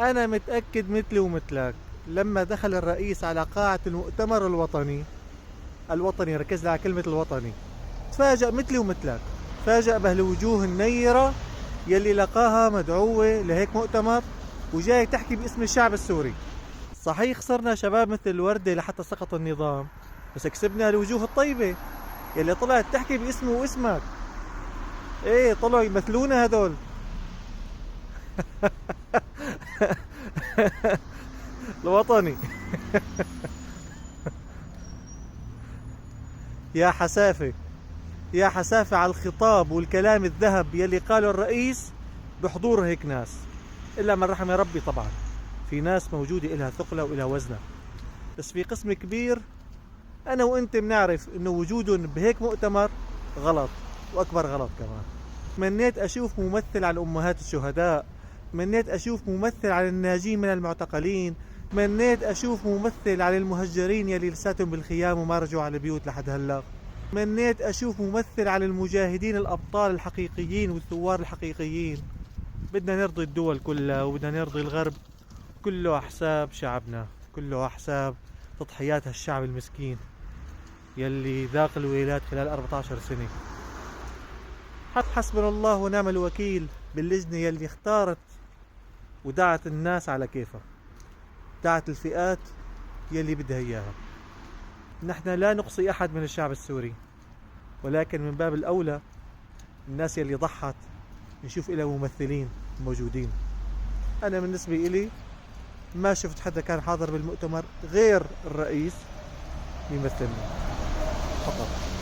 أنا متأكد مثلي ومثلك لما دخل الرئيس على قاعة المؤتمر الوطني، ركز على كلمة الوطني، تفاجأ مثلي ومثلك. تفاجأ بهالوجوه النيرة يلي لقاها مدعوة لهيك مؤتمر وجاي تحكي باسم الشعب السوري. صحيح خسرنا شباب مثل الوردة لحتى سقط النظام، بس كسبنا الوجوه الطيبة يلي طلعت تحكي باسمي واسمك. ايه، طلعوا يمثلونا هدول. الوطني. يا حسافة، يا حسافة على الخطاب والكلام الذهب يلي قاله الرئيس بحضور هيك ناس. إلا من رحم ربي طبعا، في ناس موجودة إلها ثقلة وإلها وزنة، بس في قسم كبير أنا وأنت بنعرف إنه وجودهم بهيك مؤتمر غلط، وأكبر غلط كمان. تمنيت أشوف ممثل عن أمهات الشهداء، تمنيت أشوف ممثل عن الناجين من المعتقلين، تمنيت أشوف ممثل عن المهجرين يلي لساتهم بالخيام وما رجعوا على البيوت لحد هلا. تمنيت أشوف ممثل عن المجاهدين الأبطال الحقيقيين والثوار الحقيقيين. بدنا نرضي الدول كلها وبدنا نرضي الغرب، كله على حساب شعبنا، كله على حساب تضحيات هالشعب المسكين يلي ذاق الويلات خلال 14 سنة. حسبنا الله ونعم الوكيل باللجنة يلي اختارت ودعت الناس على كيفها، دعت الفئات يلي بدها إياها. نحن لا نقصي أحد من الشعب السوري، ولكن من باب الأولى الناس يلي ضحت نشوف إلها ممثلين موجودين. أنا بالنسبة إلي ما شفت حدا كان حاضر بالمؤتمر غير الرئيس يمثلنا فقط.